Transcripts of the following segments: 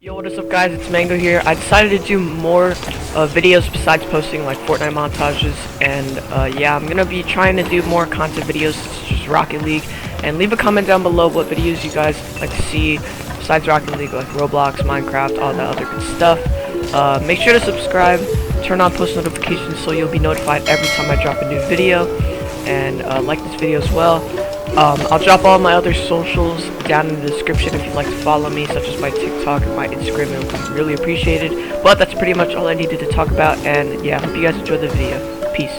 Yo, what is up guys, it's Mango here. I decided to do more videos besides posting like Fortnite montages, and yeah, I'm gonna be trying to do more content videos such as Rocket League, and leave a comment down below what videos you guys like to see besides Rocket League, like Roblox, Minecraft, all that other good stuff. Make sure to subscribe, turn on post notifications so you'll be notified every time I drop a new video, and like this video as well. I'll drop all my other socials down in the description if you'd like to follow me, such as my TikTok and my Instagram. It would be really appreciated. But that's pretty much all I needed to talk about, and yeah, hope you guys enjoyed the video. Peace.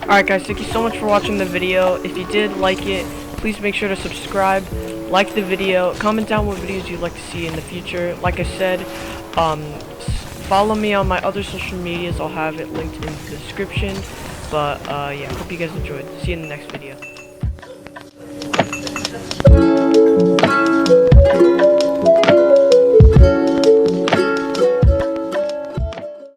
Alright guys, thank you so much for watching the video. If you did like it, please make sure to subscribe, like the video, comment down what videos you'd like to see in the future. Like I said, follow me on my other social medias. I'll have it linked in the description. But yeah, hope you guys enjoyed. See you in the next video.